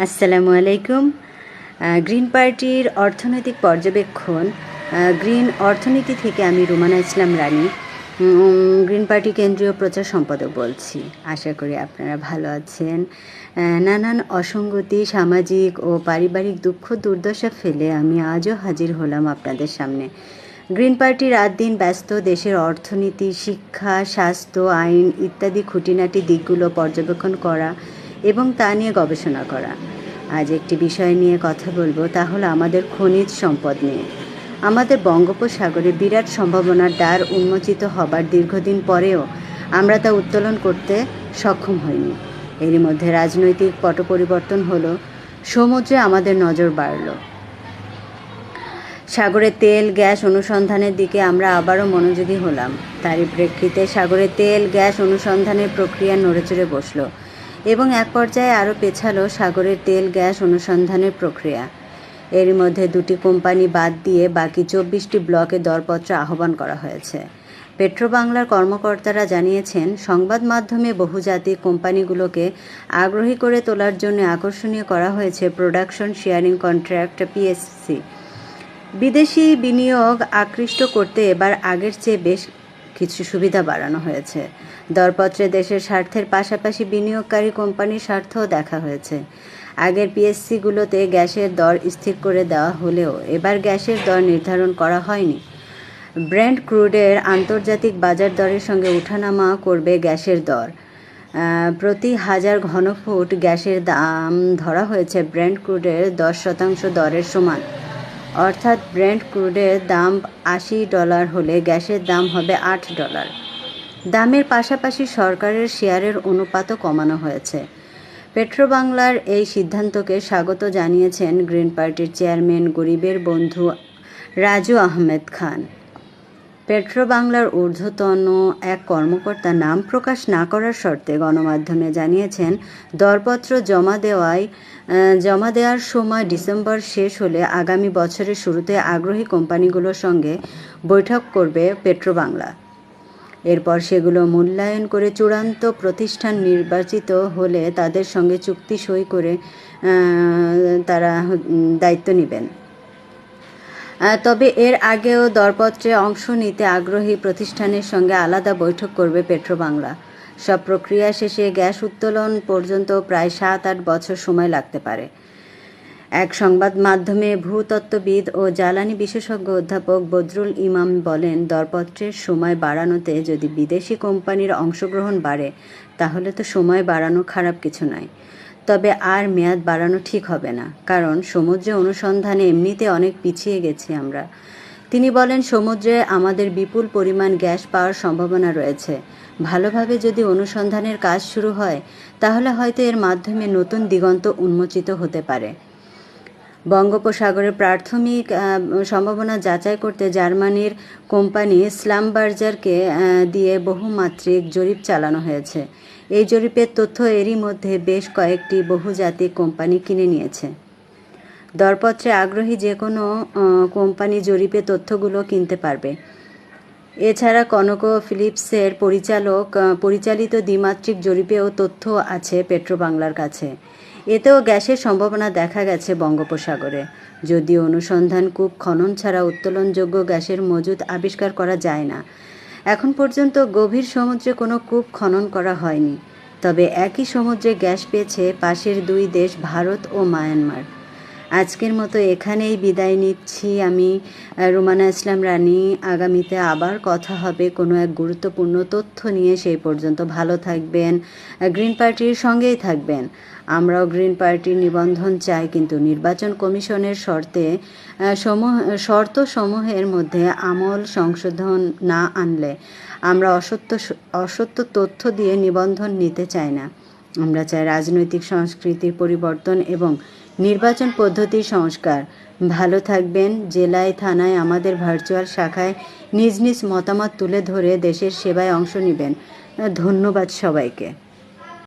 আসসালামু আলাইকুম। গ্রিন পার্টির অর্থনৈতিক পর্যবেক্ষণ। গ্রিন অর্থনীতি থেকে আমি রুমানা ইসলাম রানী, গ্রিন পার্টি কেন্দ্রীয় প্রচার সম্পাদক বলছি। আশা করি আপনারা ভালো আছেন। নানান অসঙ্গতি, সামাজিক ও পারিবারিক দুঃখ দুর্দশা ফেলে আমি আজও হাজির হলাম আপনাদের সামনে। গ্রিন পার্টি রাত দিন ব্যস্ত দেশের অর্থনীতি, শিক্ষা, স্বাস্থ্য, আইন ইত্যাদি খুঁটিনাটি দিকগুলো পর্যবেক্ষণ করা এবং তা নিয়ে গবেষণা করা। আজ একটি বিষয় নিয়ে কথা বলবো, তা হলো আমাদের খনিজ সম্পদ নিয়ে। আমাদের বঙ্গোপসাগরে বিরাট সম্ভাবনার দ্বার উন্মোচিত হবার দীর্ঘদিন পরেও আমরা তা উত্তোলন করতে সক্ষম হইনি। এরই মধ্যে রাজনৈতিক পট পরিবর্তন হলো, সমুদ্রে আমাদের নজর বাড়ল। সাগরে তেল গ্যাস অনুসন্ধানের দিকে আমরা আবারও মনোযোগী হলাম। তারই প্রেক্ষিতে সাগরে তেল গ্যাস অনুসন্ধানের প্রক্রিয়া নড়েচড়ে বসল এবং এক পর্যায়ে আরও পেছালো সাগরের তেল গ্যাস অনুসন্ধানের প্রক্রিয়া। এর মধ্যে 2টি কোম্পানি বাদ দিয়ে বাকি 24টি ব্লকে দরপত্র আহ্বান করা হয়েছে। পেট্রোবাংলার কর্মকর্তারা জানিয়েছেন, সংবাদ মাধ্যমে বহুজাতিক কোম্পানিগুলোকে আগ্রহী করে তোলার জন্য আকর্ষণীয় করা হয়েছে প্রোডাকশন শেয়ারিং কন্ট্রাক্ট পিএসসি। বিদেশি বিনিয়োগ আকৃষ্ট করতে এবার আগের চেয়ে বেশ কিছু সুবিধা বাড়ানো হয়েছে। দরপত্রে দেশের স্বার্থের পাশাপাশি বিনিয়োগকারী কোম্পানির স্বার্থও দেখা হয়েছে। আগের পিএসসিগুলোতে গ্যাসের দর স্থির করে দেওয়া হলেও এবার গ্যাসের দর নির্ধারণ করা হয়নি। ব্রেন্ট ক্রুডের আন্তর্জাতিক বাজার দরের সঙ্গে উঠানামা করবে গ্যাসের দর। প্রতি 1000 ঘনফুট গ্যাসের দাম ধরা হয়েছে ব্রেন্ট ক্রুডের 10% দরের সমান। অর্থাৎ ব্রেন্ট ক্রুডের দাম $80 হলে গ্যাসের দাম হবে $8। দামের পাশাপাশি সরকারের শেয়ারের অনুপাতও কমানো হয়েছে। পেট্রোবাংলার এই সিদ্ধান্তকে স্বাগত জানিয়েছেন গ্রিন পার্টির চেয়ারম্যান গরিবের বন্ধু রাজু আহমেদ খান। পেট্রোবাংলার ঊর্ধ্বতন এক কর্মকর্তা নাম প্রকাশ না করার শর্তে গণমাধ্যমে জানিয়েছেন, দরপত্র জমা দেওয়ার সময় ডিসেম্বর শেষ হলে আগামী বছরের শুরুতে আগ্রহী কোম্পানিগুলোর সঙ্গে বৈঠক করবে পেট্রোবাংলা। এরপর সেগুলো মূল্যায়ন করে চূড়ান্ত প্রতিষ্ঠান নির্বাচিত হলে তাদের সঙ্গে চুক্তি সই করে তারা দায়িত্ব নেবেন। তবে এর আগেও দরপত্রে অংশ নিতে আগ্রহী প্রতিষ্ঠানের সঙ্গে আলাদা বৈঠক করবে পেট্রোবাংলা। সব প্রক্রিয়া শেষে গ্যাস উত্তোলন পর্যন্ত প্রায় 7-8 বছর সময় লাগতে পারে। এক সংবাদ মাধ্যমে ভূতত্ত্ববিদ ও জ্বালানি বিশেষজ্ঞ অধ্যাপক বদরুল ইমাম বলেন, দরপত্রের সময় বাড়ানোতে যদি বিদেশি কোম্পানির অংশগ্রহণ বাড়ে তাহলে তো সময় বাড়ানো খারাপ কিছু নয়। তবে আর মেয়াদ বাড়ানো ঠিক হবে না, কারণ সমুদ্রে অনুসন্ধানে এমনিতে অনেক পিছিয়ে গেছি আমরা। তিনি বলেন, সমুদ্রে আমাদের বিপুল পরিমাণ গ্যাস পাওয়ার সম্ভাবনা রয়েছে। ভালোভাবে যদি অনুসন্ধানের কাজ শুরু হয় তাহলে হয়তো এর মাধ্যমে নতুন দিগন্ত উন্মোচিত হতে পারে। বঙ্গোপসাগরের প্রাথমিক সম্ভাবনা যাচাই করতে জার্মানির কোম্পানি স্লামবার্জারকে দিয়ে বহুমাত্রিক জরিপ চালানো হয়েছে। এই জরিপের তথ্য এরই মধ্যে বেশ কয়েকটি বহুজাতিক কোম্পানি কিনে নিয়েছে। দরপত্রে আগ্রহী যে কোনো কোম্পানি জরিপে তথ্যগুলো কিনতে পারবে। এছাড়া কনকো ফিলিপসের পরিচালিত দ্বিমাত্রিক জরিপেও তথ্য আছে পেট্রোবাংলার কাছে। এতেও গ্যাসের সম্ভাবনা দেখা গেছে বঙ্গোপসাগরে। যদিও অনুসন্ধান কূপ খনন ছাড়া উত্তোলনযোগ্য গ্যাসের মজুদ আবিষ্কার করা যায় না। এখন পর্যন্ত গভীর সমুদ্রে কোনো কূপ খনন করা হয়নি। তবে একই সমুদ্রে গ্যাস পেয়েছে পাশের 2 দেশ ভারত ও মায়ানমার। আজকের মতো এখানেই বিদায় নিচ্ছি আমি, রুমানা ইসলাম রানী। আগামীতে আবার কথা হবে কোনো এক গুরুত্বপূর্ণ তথ্য নিয়ে। সেই পর্যন্ত ভালো থাকবেন, গ্রিন পার্টির সঙ্গেই থাকবেন। আমরাও গ্রিন পার্টির নিবন্ধন চাই, কিন্তু নির্বাচন কমিশনের শর্তসমূহের মধ্যে আমল সংশোধন না আনলে আমরা অসত্য তথ্য দিয়ে নিবন্ধন নিতে চাই না। আমরা চাই রাজনৈতিক সংস্কৃতির পরিবর্তন এবং নির্বাচন পদ্ধতির সংস্কার। ভালো থাকবেন। জেলায় থানায় আমাদের ভার্চুয়াল শাখায় নিজ নিজ মতামত তুলে ধরে দেশের সেবায় অংশ নেবেন। ধন্যবাদ সবাইকে।